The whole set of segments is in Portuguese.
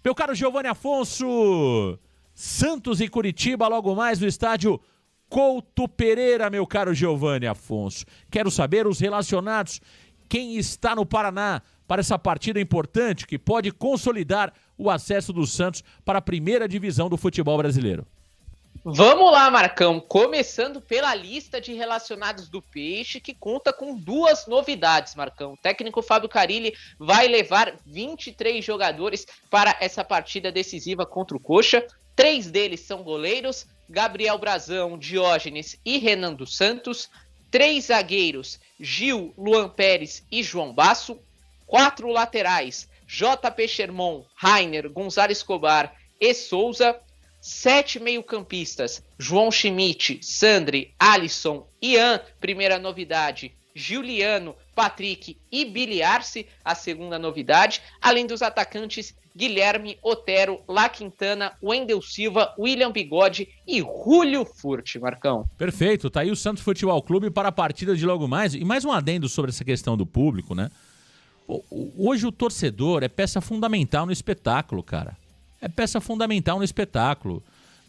Meu caro Giovanni Afonso, Santos e Curitiba logo mais no estádio Couto Pereira, meu caro Giovanni Afonso. Quero saber os relacionados, quem está no Paraná para essa partida importante que pode consolidar o acesso do Santos para a primeira divisão do futebol brasileiro. Vamos lá, Marcão, começando pela lista de relacionados do Peixe, que conta com 2 novidades, Marcão. O técnico Fábio Carille vai levar 23 jogadores para essa partida decisiva contra o Coxa. 3 deles são goleiros, Gabriel Brazão, Diógenes e Renan dos Santos. 3 zagueiros, Gil, Luan Pérez e João Basso. 4 laterais, JP Sherman, Rainer, Gonzalo Escobar e Souza. 7 meio-campistas, João Schmidt, Sandri, Alisson, Ian, primeira novidade, Juliano, Patrick e Billy Arce, a segunda novidade, além dos atacantes Guilherme, Otero, La Quintana, Wendel Silva, William Bigode e Julio Furt, Marcão. Perfeito, tá aí o Santos Futebol Clube para a partida de logo mais. E mais um adendo sobre essa questão do público, né? Hoje o torcedor é peça fundamental no espetáculo, cara. É peça fundamental no espetáculo.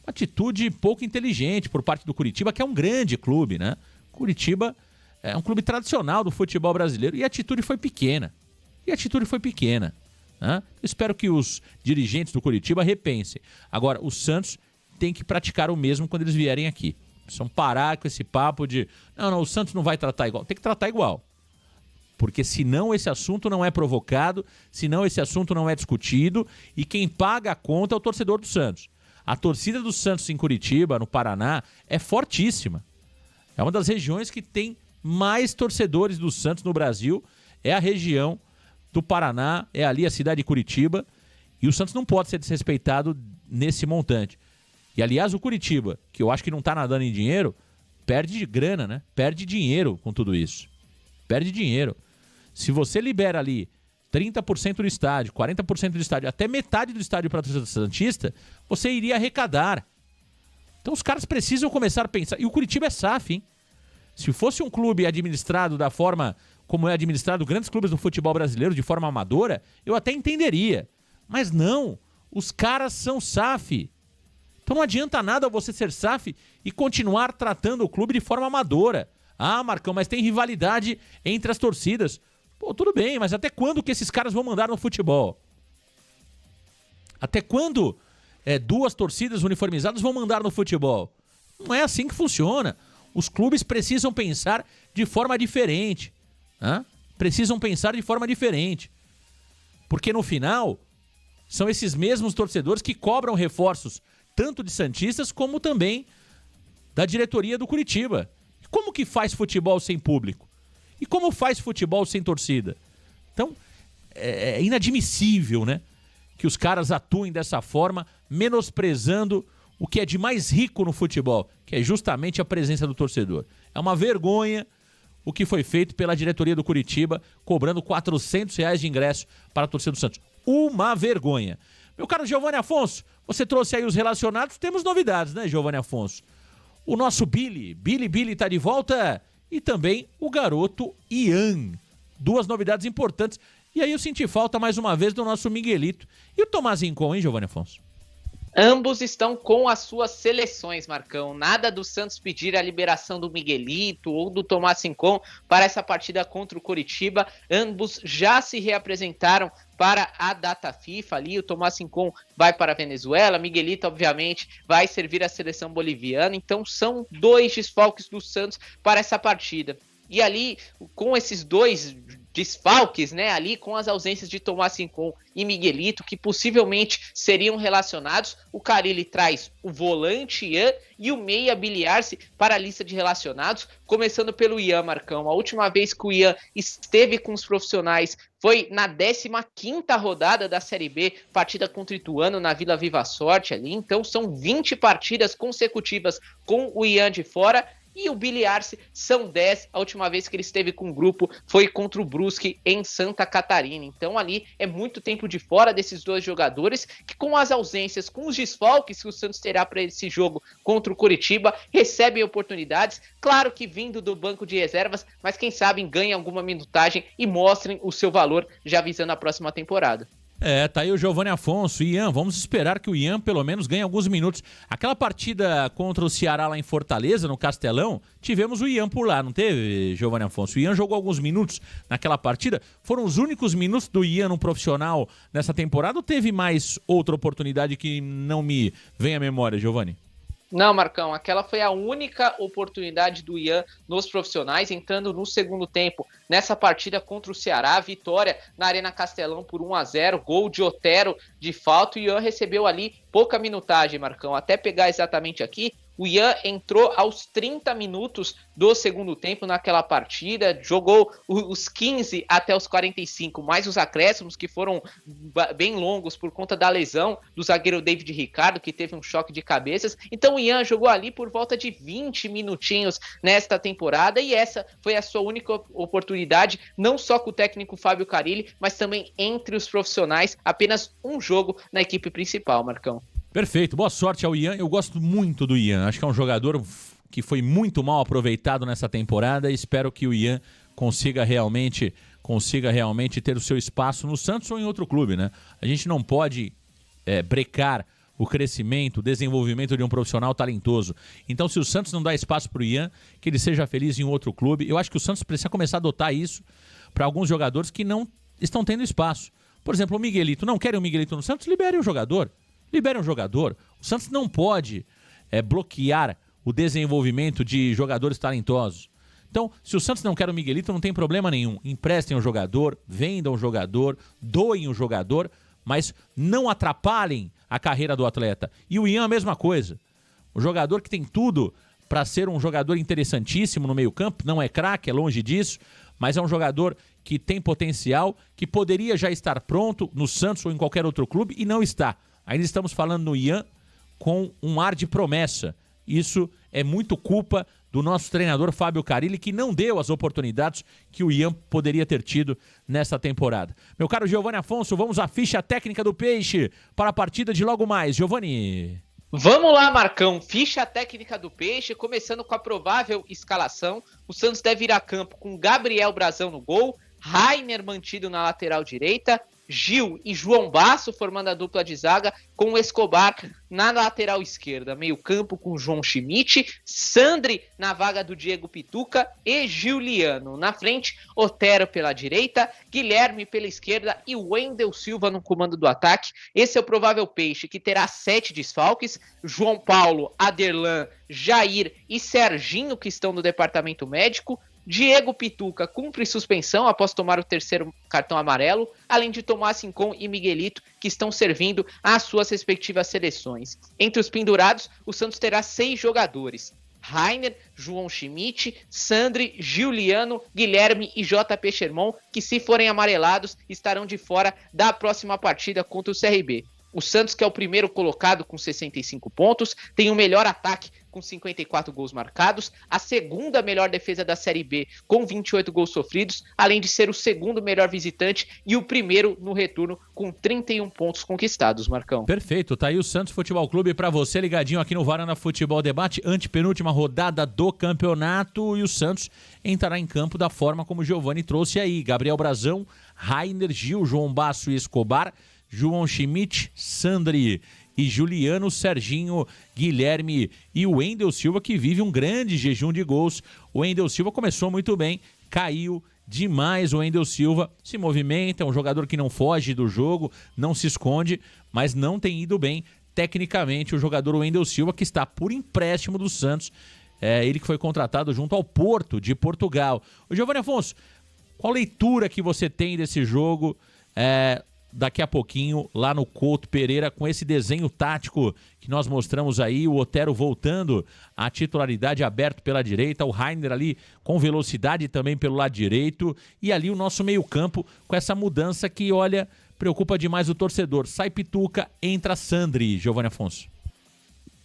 Uma atitude pouco inteligente por parte do Curitiba, que é um grande clube, né? Curitiba é um clube tradicional do futebol brasileiro e a atitude foi pequena. Né? Espero que os dirigentes do Curitiba repensem. Agora, o Santos tem que praticar o mesmo quando eles vierem aqui. Precisam parar com esse papo de não, o Santos não vai tratar igual. Tem que tratar igual. Porque senão esse assunto não é provocado, senão esse assunto não é discutido, e quem paga a conta é o torcedor do Santos. A torcida do Santos em Curitiba, no Paraná, é fortíssima. É uma das regiões que tem mais torcedores do Santos no Brasil, é a região do Paraná, é ali a cidade de Curitiba, e o Santos não pode ser desrespeitado nesse montante. E aliás, o Curitiba, que eu acho que não está nadando em dinheiro, perde de grana, né? Perde dinheiro com tudo isso. Perde dinheiro. Se você libera ali 30% do estádio, 40% do estádio, até metade do estádio para a torcida santista, você iria arrecadar. Então os caras precisam começar a pensar. E o Curitiba é SAF, hein? Se fosse um clube administrado da forma como é administrado grandes clubes do futebol brasileiro, de forma amadora, eu até entenderia. Mas não, os caras são SAF. Então não adianta nada você ser SAF e continuar tratando o clube de forma amadora. Ah, Marcão, mas tem rivalidade entre as torcidas. Pô, tudo bem, mas até quando que esses caras vão mandar no futebol? Até quando 2 torcidas uniformizadas vão mandar no futebol? Não é assim que funciona. Os clubes precisam pensar de forma diferente. Precisam pensar de forma diferente. Porque no final, são esses mesmos torcedores que cobram reforços, tanto de santistas como também da diretoria do Curitiba. Como que faz futebol sem público? E como faz futebol sem torcida? Então, é inadmissível, né? Que os caras atuem dessa forma, menosprezando o que é de mais rico no futebol, que é justamente a presença do torcedor. É uma vergonha o que foi feito pela diretoria do Curitiba, cobrando R$400 de ingresso para a torcida do Santos. Uma vergonha. Meu caro Giovanni Afonso, você trouxe aí os relacionados, temos novidades, né, Giovanni Afonso? O nosso Billy tá de volta, e também o garoto Ian. 2 novidades importantes. E aí eu senti falta mais uma vez do nosso Miguelito. E o Tomás Rincon, hein, Giovanni Afonso? Ambos estão com as suas seleções, Marcão. Nada do Santos pedir a liberação do Miguelito ou do Tomás Rincon para essa partida contra o Coritiba. Ambos já se reapresentaram para a data FIFA ali. O Tomás Rincon vai para a Venezuela, Miguelito, obviamente, vai servir a seleção boliviana. Então são 2 desfalques do Santos para essa partida. E ali, com esses 2 desfalques, né, ali com as ausências de Tomás Rincon e Miguelito, que possivelmente seriam relacionados, o Carille traz o volante Ian e o meia Billy Arce para a lista de relacionados, começando pelo Ian, Marcão. A última vez que o Ian esteve com os profissionais foi na 15ª rodada da Série B, partida contra o Ituano na Vila Viva Sorte ali. Então são 20 partidas consecutivas com o Ian de fora. E o Billy Arce são 10, a última vez que ele esteve com o grupo foi contra o Brusque em Santa Catarina. Então ali é muito tempo de fora desses 2 jogadores, que com as ausências, com os desfalques que o Santos terá para esse jogo contra o Coritiba, recebem oportunidades, claro que vindo do banco de reservas, mas quem sabe ganhem alguma minutagem e mostrem o seu valor já visando a próxima temporada. Tá aí o Giovanni Afonso. Ian, vamos esperar que o Ian pelo menos ganhe alguns minutos. Aquela partida contra o Ceará lá em Fortaleza, no Castelão, tivemos o Ian por lá, não teve, Giovanni Afonso? O Ian jogou alguns minutos naquela partida. Foram os únicos minutos do Ian no profissional nessa temporada ou teve mais outra oportunidade que não me vem à memória, Giovanni? Não, Marcão, aquela foi a única oportunidade do Ian nos profissionais, entrando no segundo tempo nessa partida contra o Ceará, vitória na Arena Castelão por 1-0, gol de Otero de falta. O Ian recebeu ali pouca minutagem, Marcão, até pegar exatamente aqui. O Ian entrou aos 30 minutos do segundo tempo naquela partida, jogou os 15 até os 45, mais os acréscimos que foram bem longos por conta da lesão do zagueiro David Ricardo, que teve um choque de cabeças. Então o Ian jogou ali por volta de 20 minutinhos nesta temporada e essa foi a sua única oportunidade, não só com o técnico Fábio Carille, mas também entre os profissionais, apenas um jogo na equipe principal, Marcão. Perfeito, boa sorte ao Ian. Eu gosto muito do Ian, acho que é um jogador que foi muito mal aproveitado nessa temporada e espero que o Ian consiga realmente ter o seu espaço no Santos ou em outro clube, né? A gente não pode brecar o crescimento, o desenvolvimento de um profissional talentoso. Então, se o Santos não dá espaço para o Ian, que ele seja feliz em outro clube. Eu acho que o Santos precisa começar a adotar isso para alguns jogadores que não estão tendo espaço. Por exemplo, o Miguelito. Não querem o Miguelito no Santos? Libere o jogador. Libere um jogador. O Santos não pode bloquear o desenvolvimento de jogadores talentosos. Então, se o Santos não quer o Miguelito, não tem problema nenhum. Emprestem um jogador, vendam um jogador, doem um jogador, mas não atrapalhem a carreira do atleta. E o Ian a mesma coisa. O jogador que tem tudo para ser um jogador interessantíssimo no meio-campo, não é craque, é longe disso, mas é um jogador que tem potencial, que poderia já estar pronto no Santos ou em qualquer outro clube e não está. Ainda estamos falando no Ian com um ar de promessa. Isso é muito culpa do nosso treinador Fábio Carille, que não deu as oportunidades que o Ian poderia ter tido nessa temporada. Meu caro Giovanni Afonso, vamos à ficha técnica do Peixe para a partida de logo mais. Giovanni. Vamos lá, Marcão. Ficha técnica do Peixe, começando com a provável escalação. O Santos deve ir a campo com Gabriel Brazão no gol, Rainer mantido na lateral direita, Gil e João Basso formando a dupla de zaga com o Escobar na lateral esquerda. Meio campo com João Schmidt, Sandri na vaga do Diego Pituca e Giuliano. Na frente, Otero pela direita, Guilherme pela esquerda e Wendel Silva no comando do ataque. Esse é o provável Peixe, que terá 7 desfalques. João Paulo, Aderlan, Jair e Serginho, que estão no departamento médico. Diego Pituca cumpre suspensão após tomar o terceiro cartão amarelo, além de Tomás Rincon e Miguelito, que estão servindo às suas respectivas seleções. Entre os pendurados, o Santos terá 6 jogadores: Rainer, João Schmidt, Sandri, Giuliano, Guilherme e JP Sherman, que se forem amarelados estarão de fora da próxima partida contra o CRB. O Santos, que é o primeiro colocado com 65 pontos, tem o melhor ataque com 54 gols marcados, a segunda melhor defesa da Série B com 28 gols sofridos, além de ser o segundo melhor visitante e o primeiro no retorno com 31 pontos conquistados, Marcão. Perfeito, tá aí o Santos Futebol Clube para você ligadinho aqui no Varanda Futebol Debate, antepenúltima rodada do campeonato e o Santos entrará em campo da forma como o Giovanni trouxe aí, Gabriel Brazão, Rainer, Gil, João Basso e Escobar, João Schmidt, Sandri e Giuliano, Serginho, Guilherme e o Wendel Silva, que vive um grande jejum de gols. O Wendel Silva começou muito bem, caiu demais. O Wendel Silva se movimenta, é um jogador que não foge do jogo, não se esconde, mas não tem ido bem tecnicamente. O jogador Wendel Silva, que está por empréstimo do Santos, ele que foi contratado junto ao Porto de Portugal. O Giovanni Afonso, qual leitura que você tem desse jogo? Daqui a pouquinho, lá no Couto Pereira, com esse desenho tático que nós mostramos aí, o Otero voltando à titularidade, aberto pela direita, o Rainer ali com velocidade também pelo lado direito, e ali o nosso meio-campo com essa mudança que, olha, preocupa demais o torcedor. Sai Pituca, entra Sandri, Giovanni Afonso.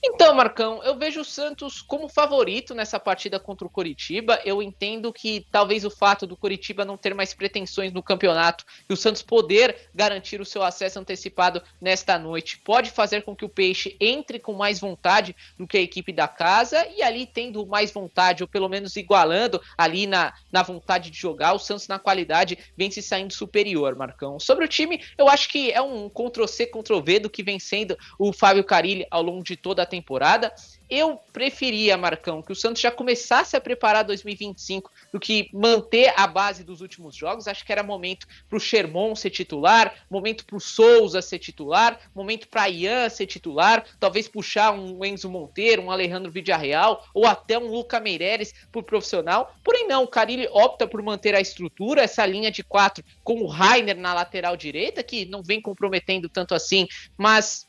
Então, Então, Marcão, eu vejo o Santos como favorito nessa partida contra o Coritiba. Eu entendo que talvez o fato do Coritiba não ter mais pretensões no campeonato e o Santos poder garantir o seu acesso antecipado nesta noite pode fazer com que o Peixe entre com mais vontade do que a equipe da casa e ali tendo mais vontade, ou pelo menos igualando ali na vontade de jogar, o Santos na qualidade vem se saindo superior, Marcão. Sobre o time, eu acho que é um Ctrl-C, Ctrl-V do que vem sendo o Fábio Carille ao longo de toda a temporada. Eu preferia, Marcão, que o Santos já começasse a preparar 2025 do que manter a base dos últimos jogos. Acho que era momento para o Sherman ser titular, momento para o Souza ser titular, momento para Ian ser titular, talvez puxar um Enzo Monteiro, um Alejandro Villarreal ou até um Luca Meireles por profissional. Porém não, o Carille opta por manter a estrutura, essa linha de 4 com o Rainer na lateral direita, que não vem comprometendo tanto assim, mas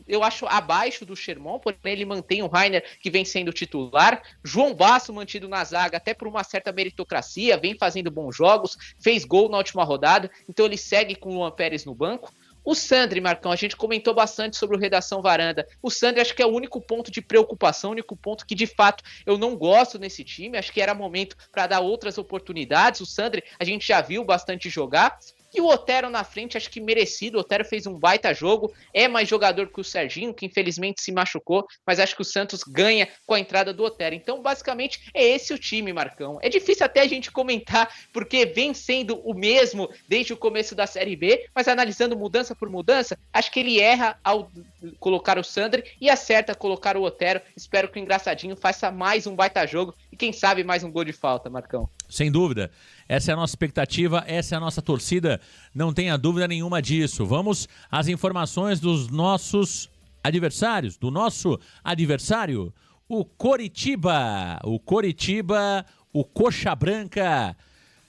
eu acho abaixo do Sherman, porém ele mantém o Rainer, que vem sendo titular. João Basso mantido na zaga, até por uma certa meritocracia, vem fazendo bons jogos, fez gol na última rodada, então ele segue com o Luan Pérez no banco. O Sandri, Marcão, a gente comentou bastante sobre o Redação Varanda. O Sandri acho que é o único ponto de preocupação, o único ponto que de fato eu não gosto nesse time. Acho que era momento para dar outras oportunidades. O Sandri a gente já viu bastante jogar. E o Otero na frente, acho que merecido. O Otero fez um baita jogo, é mais jogador que o Serginho, que infelizmente se machucou, mas acho que o Santos ganha com a entrada do Otero. Então, basicamente, é esse o time, Marcão. É difícil até a gente comentar, porque vem sendo o mesmo desde o começo da Série B, mas analisando mudança por mudança, acho que ele erra ao colocar o Sandri e acerta colocar o Otero. Espero que o Engraçadinho faça mais um baita jogo e quem sabe mais um gol de falta, Marcão. Sem dúvida. Essa é a nossa expectativa, essa é a nossa torcida, não tenha dúvida nenhuma disso. Vamos às informações dos nossos adversários, do nosso adversário, o Coritiba. O Coritiba, o Coxa Branca.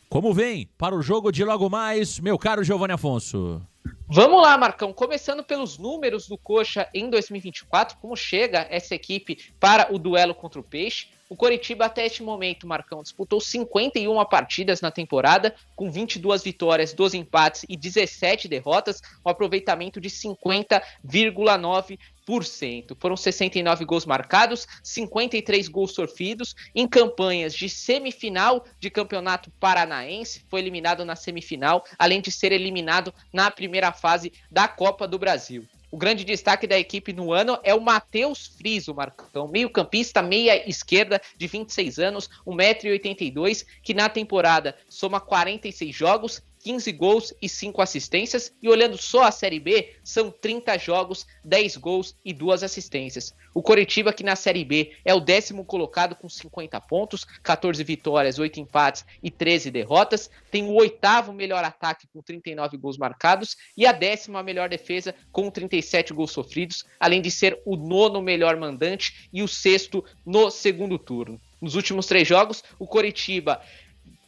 Como vem para o jogo de logo mais, meu caro Giovanni Afonso? Vamos lá, Marcão. Começando pelos números do Coxa em 2024, como chega essa equipe para o duelo contra o Peixe. O Coritiba até este momento, Marcão, disputou 51 partidas na temporada, com 22 vitórias, 12 empates e 17 derrotas, um aproveitamento de 50,9%. Foram 69 gols marcados, 53 gols sofridos, em campanhas de semifinal de campeonato paranaense, foi eliminado na semifinal, além de ser eliminado na primeira fase da Copa do Brasil. O grande destaque da equipe no ano é o Matheus Friso, Marcão, meio-campista, meia esquerda, de 26 anos, 1,82 m, que na temporada soma 46 jogos, 15 gols e 5 assistências, e olhando só a Série B, são 30 jogos, 10 gols e 2 assistências. O Coritiba, que na Série B é o 10º colocado com 50 pontos, 14 vitórias, 8 empates e 13 derrotas, tem o 8º melhor ataque com 39 gols marcados e a 10ª melhor defesa com 37 gols sofridos, além de ser o 9º melhor mandante e o 6º no segundo turno. Nos últimos 3 jogos, o Coritiba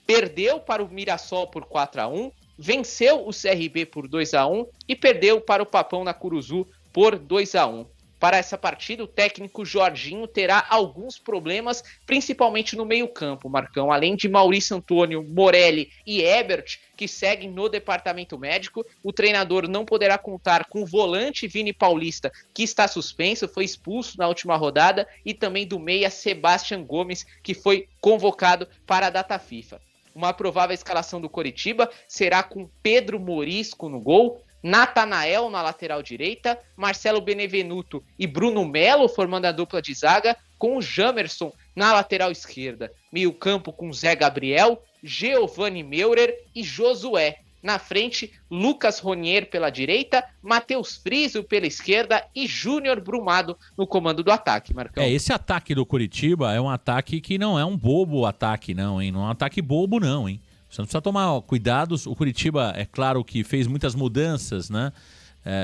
perdeu para o Mirassol por 4-1, venceu o CRB por 2-1 e perdeu para o Papão na Curuzu por 2-1. Para essa partida, o técnico Jorginho terá alguns problemas, principalmente no meio-campo, Marcão. Além de Maurício Antônio, Morelli e Ebert, que seguem no departamento médico, o treinador não poderá contar com o volante Vini Paulista, que está suspenso, foi expulso na última rodada, e também do meia Sebastian Gomes, que foi convocado para a data FIFA. Uma provável escalação do Coritiba será com Pedro Morisco no gol, Natanael na lateral direita, Marcelo Benevenuto e Bruno Melo formando a dupla de zaga, com o Jamerson na lateral esquerda. Meio campo com Zé Gabriel, Giovanni Meurer e Josué. Na frente, Lucas Ronier pela direita, Matheus Friso pela esquerda e Júnior Brumado no comando do ataque, Marcão. Esse ataque do Coritiba é um ataque que não é um bobo ataque, não, hein? Não é um ataque bobo, não, hein? Você não precisa tomar cuidados. O Coritiba, é claro que fez muitas mudanças, né?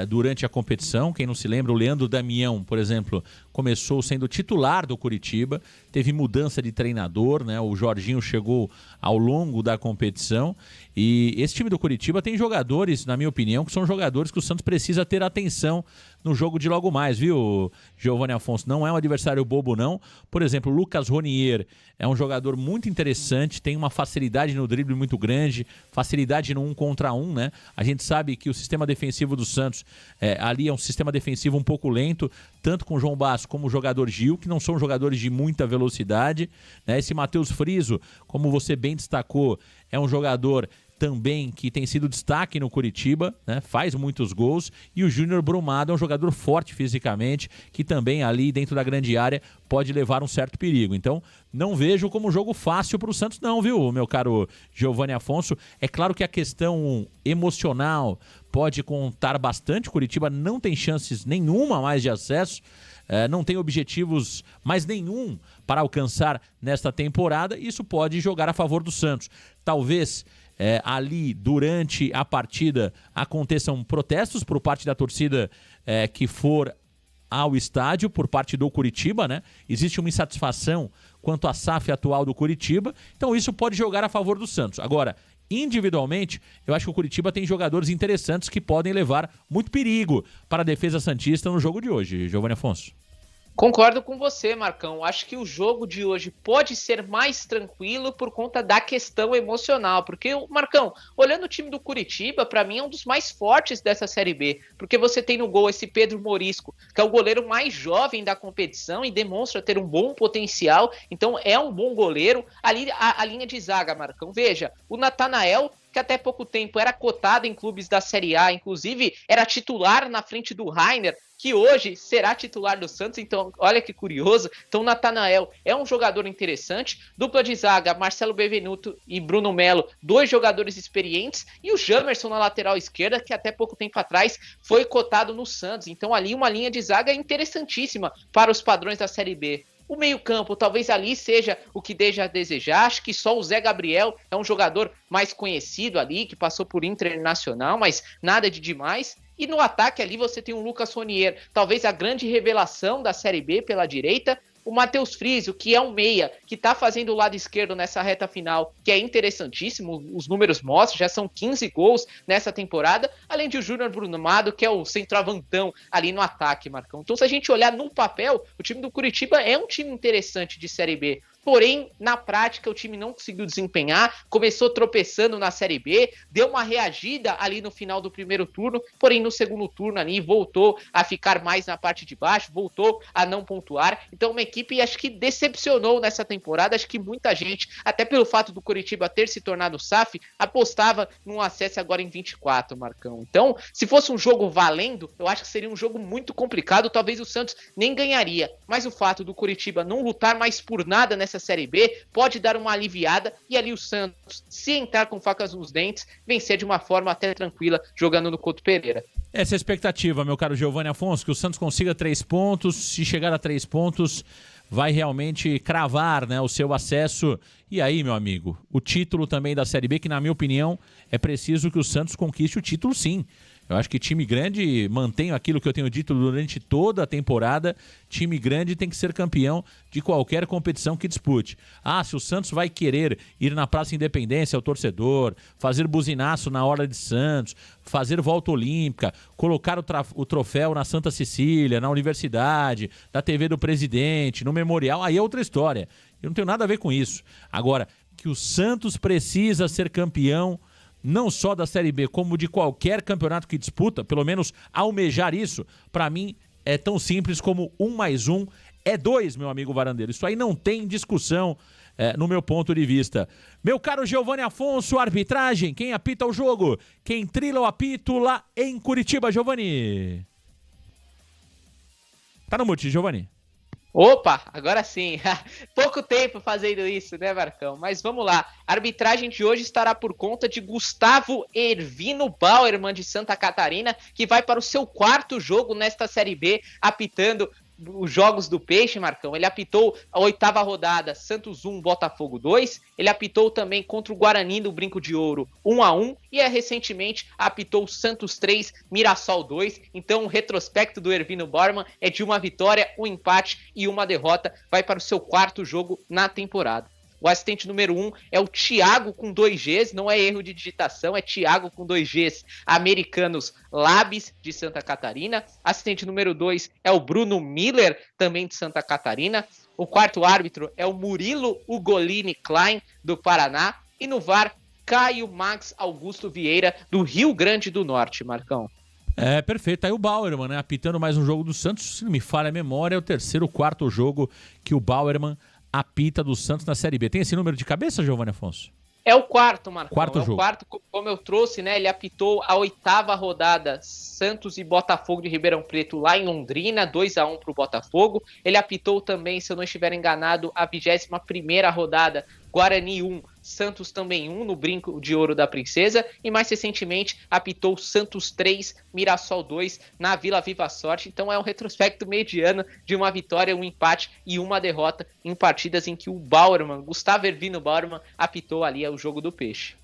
Durante a competição. Quem não se lembra, o Leandro Damião, por exemplo, começou sendo titular do Coritiba, teve mudança de treinador, né? O Jorginho chegou ao longo da competição e esse time do Coritiba tem jogadores, na minha opinião, que são jogadores que o Santos precisa ter atenção no jogo de logo mais, viu, Giovanni Afonso? Não é um adversário bobo, não. Por exemplo, o Lucas Ronier é um jogador muito interessante, tem uma facilidade no drible muito grande, facilidade no 1 contra 1, né? A gente sabe que o sistema defensivo do Santos ali é um sistema defensivo um pouco lento, tanto com o João Basso como o jogador Gil, que não são jogadores de muita velocidade, né? Esse Matheus Friso, como você bem destacou, é um jogador também que tem sido destaque no Curitiba, né? Faz muitos gols, e o Júnior Brumado é um jogador forte fisicamente, que também ali dentro da grande área pode levar um certo perigo. Então, não vejo como um jogo fácil para o Santos não, viu, meu caro Giovanni Afonso? É claro que a questão emocional pode contar bastante, o Curitiba não tem chances nenhuma mais de acesso, não tem objetivos mais nenhum para alcançar nesta temporada, isso pode jogar a favor do Santos. Talvez ali durante a partida aconteçam protestos por parte da torcida que for ao estádio, por parte do Curitiba, né? Existe uma insatisfação quanto à SAF atual do Curitiba, então isso pode jogar a favor do Santos. Agora, individualmente, eu acho que o Curitiba tem jogadores interessantes que podem levar muito perigo para a defesa santista no jogo de hoje, Giovanni Afonso. Concordo com você, Marcão. Acho que o jogo de hoje pode ser mais tranquilo por conta da questão emocional. Porque, Marcão, olhando o time do Curitiba, para mim é um dos mais fortes dessa Série B. Porque você tem no gol esse Pedro Morisco, que é o goleiro mais jovem da competição e demonstra ter um bom potencial. Então é um bom goleiro. Ali a linha de zaga, Marcão. Veja, o Natanael, que até pouco tempo era cotado em clubes da Série A, inclusive era titular na frente do Rainer, que hoje será titular do Santos, então olha que curioso. Então o Natanael é um jogador interessante, dupla de zaga, Marcelo Bevenuto e Bruno Melo, dois jogadores experientes, e o Jamerson na lateral esquerda, que até pouco tempo atrás foi cotado no Santos, então ali uma linha de zaga interessantíssima para os padrões da Série B. O meio-campo, talvez ali seja o que deixa a desejar. Acho que só o Zé Gabriel é um jogador mais conhecido ali, que passou por Internacional, mas nada de demais. E no ataque ali você tem o Lucas Ronier, talvez a grande revelação da Série B pela direita. O Matheus Friso, que é um meia, que está fazendo o lado esquerdo nessa reta final, que é interessantíssimo, os números mostram, já são 15 gols nessa temporada, além de o Júnior Brumado, que é o centroavantão ali no ataque, Marcão. Então, se a gente olhar no papel, o time do Curitiba é um time interessante de Série B. Porém, na prática, o time não conseguiu desempenhar, começou tropeçando na Série B, deu uma reagida ali no final do primeiro turno, porém no segundo turno ali voltou a ficar mais na parte de baixo, voltou a não pontuar. Então, uma equipe, acho que decepcionou nessa temporada, acho que muita gente, até pelo fato do Curitiba ter se tornado SAF, apostava num acesso agora em 24, Marcão. Então, se fosse um jogo valendo, eu acho que seria um jogo muito complicado, talvez o Santos nem ganharia, mas o fato do Curitiba não lutar mais por nada nessa Série B pode dar uma aliviada e ali o Santos, se entrar com facas nos dentes, vencer de uma forma até tranquila jogando no Couto Pereira. Essa é a expectativa, meu caro Giovanni Afonso, que o Santos consiga 3 pontos. Se chegar a 3 pontos, vai realmente cravar, né, o seu acesso. E aí, meu amigo, o título também da Série B, que na minha opinião é preciso que o Santos conquiste o título, sim. Eu acho que time grande, mantenho aquilo que eu tenho dito durante toda a temporada, time grande tem que ser campeão de qualquer competição que dispute. Ah, se o Santos vai querer ir na Praça Independência ao torcedor, fazer buzinaço na hora de Santos, fazer volta olímpica, colocar o troféu na Santa Cecília, na Universidade, na TV do Presidente, no Memorial, aí é outra história. Eu não tenho nada a ver com isso. Agora, que o Santos precisa ser campeão não só da Série B, como de qualquer campeonato que disputa, pelo menos almejar isso, para mim é tão simples como 1 mais 1 é 2, meu amigo Varandeiro. Isso aí não tem discussão no meu ponto de vista. Meu caro Giovanni Afonso, arbitragem, quem apita o jogo? Quem trila o apito lá em Curitiba, Giovanni? Tá no mute, Giovanni. Opa, agora sim. Pouco tempo fazendo isso, né, Marcão? Mas vamos lá. A arbitragem de hoje estará por conta de Gustavo Ervino Bauerman, de Santa Catarina, que vai para o seu 4º jogo nesta Série B, apitando os jogos do Peixe, Marcão. Ele apitou a 8ª rodada, Santos 1, Botafogo 2. Ele apitou também contra o Guarani do Brinco de Ouro, 1-1. E recentemente apitou Santos 3, Mirassol 2. Então o retrospecto do Ervino Bauerman é de uma vitória, um empate e uma derrota. Vai para o seu 4º jogo na temporada. O assistente número 1 é o Thiago com 2 Gs, não é erro de digitação, é Thiago com 2 Gs, Americanos Labs, de Santa Catarina. Assistente número 2 é o Bruno Miller, também de Santa Catarina. O quarto árbitro é o Murilo Ugolini Klein, do Paraná. E no VAR, Caio Max Augusto Vieira, do Rio Grande do Norte, Marcão. É, perfeito. Aí o Bauerman, né? Apitando mais um jogo do Santos. Se não me falha a memória, é o terceiro, quarto jogo que o Bauerman apita do Santos na Série B. Tem esse número de cabeça, Giovanni Afonso? É o quarto, Marcão. Quarto jogo. O quarto, como eu trouxe, né? Ele apitou a 8ª rodada, Santos e Botafogo de Ribeirão Preto, lá em Londrina, 2-1 para o Botafogo. Ele apitou também, se eu não estiver enganado, a 21ª rodada, Guarani 1, Santos também 1, no Brinco de Ouro da Princesa. E mais recentemente apitou Santos 3, Mirassol 2, na Vila Viva Sorte. Então é um retrospecto mediano de uma vitória, um empate e uma derrota em partidas em que o Bauerman, Gustavo Ervino Bauerman, apitou ali o jogo do Peixe.